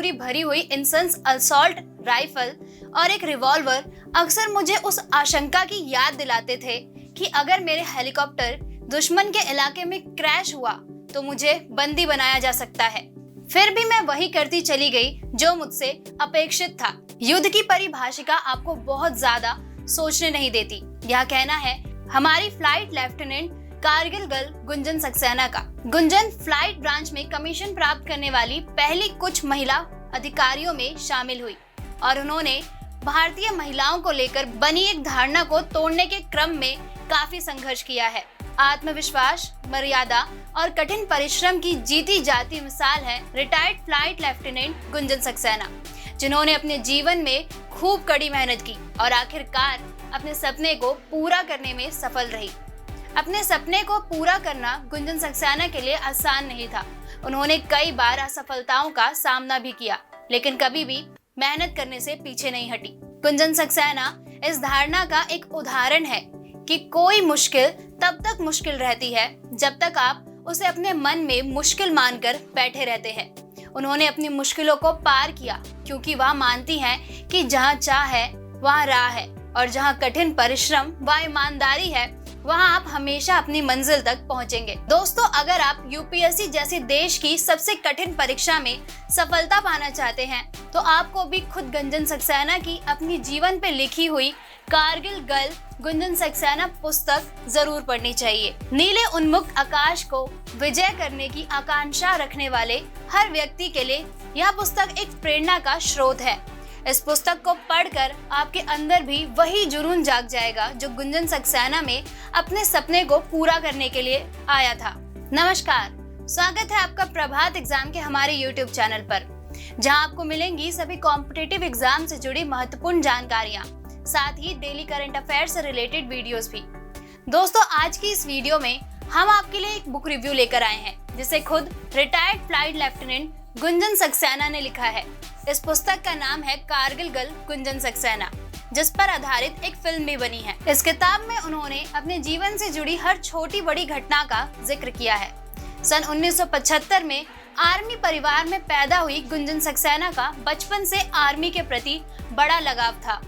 छुरी भरी हुई इंसेंस असॉल्ट राइफल और एक रिवॉल्वर अक्सर मुझे उस आशंका की याद दिलाते थे कि अगर मेरे हेलीकॉप्टर दुश्मन के इलाके में क्रैश हुआ तो मुझे बंदी बनाया जा सकता है। फिर भी मैं वही करती चली गई जो मुझसे अपेक्षित था। युद्ध की परिभाषिका आपको बहुत ज्यादा सोचने नहीं देती। यह कहना है हमारी flight lieutenant Kargil girl Gunjan Saxena का। गुंजन फ्लाइट ब्रांच में कमीशन प्राप्त करने वाली पहली कुछ महिला अधिकारियों में शामिल हुई और उन्होंने भारतीय महिलाओं को लेकर बनी एक धारणा को तोड़ने के क्रम में काफी संघर्ष किया है। आत्मविश्वास, मर्यादा और कठिन परिश्रम की जीती जाती मिसाल है retired flight lieutenant Gunjan Saxena, जिन्होंने अपने जीवन में खूब कड़ी मेहनत की और आखिरकार अपने सपने को पूरा करने में सफल रही। अपने सपने को पूरा करना गुंजन सक्सेना के लिए आसान नहीं था। उन्होंने कई बार असफलताओं का सामना भी किया, लेकिन कभी भी मेहनत करने से पीछे नहीं हटी। गुंजन सक्सेना इस धारणा का एक उदाहरण है कि कोई मुश्किल तब तक मुश्किल रहती है जब तक आप उसे अपने मन में मुश्किल मानकर बैठे रहते हैं। उन्होंने अपनी मुश्किलों को पार किया क्योंकि वह मानती हैं कि जहाँ चाह है वहाँ राह है और जहाँ कठिन परिश्रम व ईमानदारी है वहाँ आप हमेशा अपनी मंजिल तक पहुँचेंगे। दोस्तों, अगर आप यूपीएससी जैसी देश की सबसे कठिन परीक्षा में सफलता पाना चाहते हैं तो आपको भी खुद गुंजन सक्सेना की अपनी जीवन पे लिखी हुई कारगिल गर्ल गुंजन सक्सेना पुस्तक जरूर पढ़नी चाहिए। नीले उन्मुख आकाश को विजय करने की आकांक्षा रखने वाले हर व्यक्ति के लिए यह पुस्तक एक प्रेरणा का स्रोत है। इस पुस्तक को पढ़कर आपके अंदर भी वही जुनून जाग जाएगा जो गुंजन सक्सेना में अपने सपने को पूरा करने के लिए आया था। नमस्कार, स्वागत है आपका प्रभात एग्जाम के हमारे YouTube चैनल पर, जहां आपको मिलेंगी सभी कॉम्पिटिटिव एग्जाम से जुड़ी महत्वपूर्ण जानकारियां, साथ ही डेली करंट अफेयर से रिलेटेड वीडियोस भी। दोस्तों, आज की इस वीडियो में हम आपके लिए एक बुक रिव्यू लेकर आए हैं जिसे खुद retired flight lieutenant Gunjan Saxena ने लिखा है। इस पुस्तक का नाम है कारगिल गर्ल गुंजन सक्सेना, जिस पर आधारित एक फिल्म भी बनी है। इस किताब में उन्होंने अपने जीवन से जुड़ी हर छोटी बड़ी घटना का जिक्र किया है। सन 1975 में आर्मी परिवार में पैदा हुई गुंजन सक्सेना का बचपन से आर्मी के प्रति बड़ा लगाव था।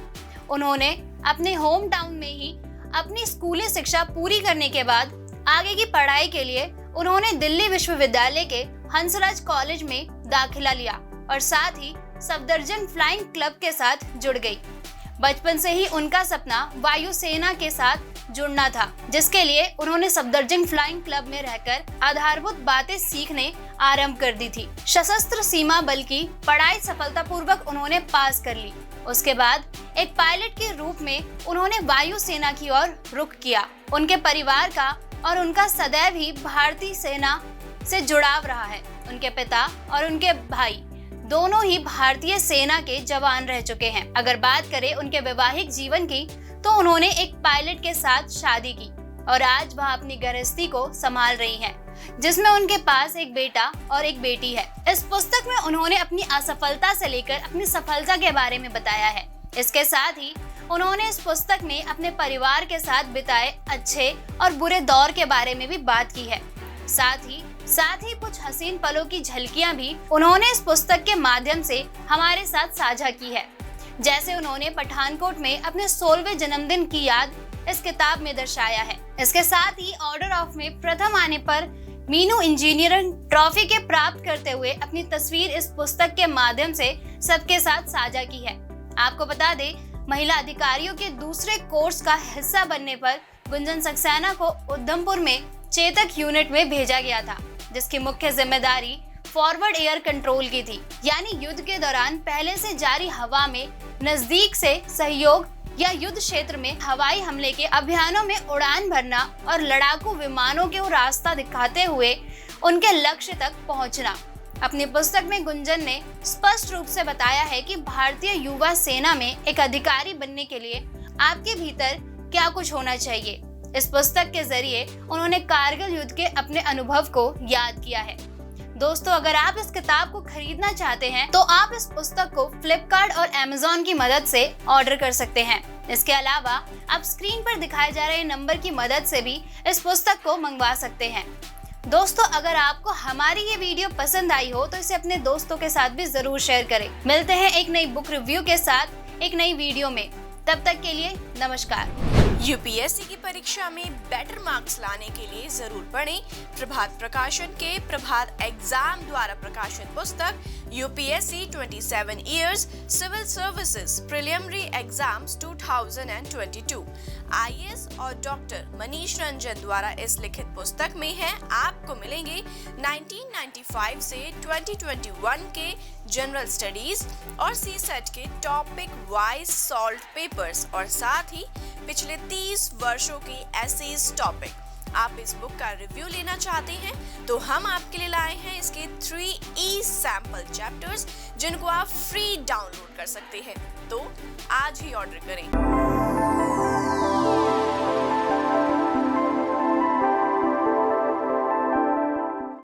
उन्होंने अपने होम टाउन में ही अपनी स्कूली शिक्षा पूरी करने के बाद आगे की पढ़ाई के लिए उन्होंने दिल्ली विश्वविद्यालय के हंसराज कॉलेज में दाखिला लिया और साथ ही सफदरजंग फ्लाइंग क्लब के साथ जुड़ गई। बचपन से ही उनका सपना वायुसेना के साथ जुड़ना था, जिसके लिए उन्होंने सफदरजंग फ्लाइंग क्लब में रहकर आधारभूत बातें सीखने आरंभ कर दी थी। सशस्त्र सीमा बल की पढ़ाई सफलतापूर्वक उन्होंने पास कर ली। उसके बाद एक पायलट के रूप में उन्होंने वायुसेना की ओर रुख किया। उनके परिवार का और उनका सदैव ही भारतीय सेना से जुड़ाव रहा है। उनके पिता और उनके भाई दोनों ही भारतीय सेना के जवान रह चुके हैं। अगर बात करें उनके वैवाहिक जीवन की तो उन्होंने एक पायलट के साथ शादी की और आज वह अपनी गृहस्थी को संभाल रही हैं, जिसमें उनके पास एक बेटा और एक बेटी है। इस पुस्तक में उन्होंने अपनी असफलता से लेकर अपनी सफलता के बारे में बताया है। इसके साथ ही उन्होंने इस पुस्तक में अपने परिवार के साथ बिताए अच्छे और बुरे दौर के बारे में भी बात की है। साथ ही कुछ हसीन पलों की झलकियां भी उन्होंने इस पुस्तक के माध्यम से हमारे साथ साझा की है। जैसे उन्होंने पठानकोट में अपने 16वें जन्मदिन की याद इस किताब में दर्शाया है। इसके साथ ही ऑर्डर ऑफ में प्रथम आने पर मीनू इंजीनियरिंग ट्रॉफी के प्राप्त करते हुए अपनी तस्वीर इस पुस्तक के माध्यम से सबके साथ साझा की है। आपको बता दें, महिला अधिकारियों के दूसरे कोर्स का हिस्सा बनने पर गुंजन सक्सेना को उधमपुर में चेतक यूनिट में भेजा गया था, जिसकी मुख्य जिम्मेदारी फॉरवर्ड एयर कंट्रोल की थी, यानी युद्ध के दौरान पहले से जारी हवा में नजदीक से सहयोग या युद्ध क्षेत्र में हवाई हमले के अभियानों में उड़ान भरना और लड़ाकू विमानों के रास्ता दिखाते हुए उनके लक्ष्य तक पहुंचना। अपनी पुस्तक में गुंजन ने स्पष्ट रूप से बताया है कि भारतीय युवा सेना में एक अधिकारी बनने के लिए आपके भीतर क्या कुछ होना चाहिए। इस पुस्तक के जरिए उन्होंने कारगिल युद्ध के अपने अनुभव को याद किया है। दोस्तों, अगर आप इस किताब को खरीदना चाहते हैं तो आप इस पुस्तक को फ्लिपकार्ट और अमेज़न की मदद से ऑर्डर कर सकते हैं। इसके अलावा आप स्क्रीन पर दिखाए जा रहे नंबर की मदद से भी इस पुस्तक को मंगवा सकते हैं। दोस्तों, अगर आपको हमारी ये वीडियो पसंद आई हो तो इसे अपने दोस्तों के साथ भी जरूर शेयर करें। मिलते हैं एक नई बुक रिव्यू के साथ एक नई वीडियो में। तब तक के लिए नमस्कार। यूपीएससी की परीक्षा में बेटर मार्क्स लाने के लिए जरूर पढ़ें प्रभात प्रकाशन के प्रभात एग्जाम द्वारा प्रकाशित पुस्तक UPSC 27 years civil services preliminary exams 2022। IAS और डॉक्टर मनीष रंजन द्वारा इस लिखित पुस्तक में है आपको मिलेंगे 1995 से 2021 के जनरल स्टडीज और सीसेट के टॉपिक वाइज सॉल्व पेपर्स और साथ ही पिछले 30 वर्षों के एसेज टॉपिक। आप इस बुक का रिव्यू लेना चाहते हैं तो हम आपके लिए लाए हैं इसके 3 सैंपल चैप्टर्स जिनको आप फ्री डाउनलोड कर सकते हैं। तो आज ही ऑर्डर करें।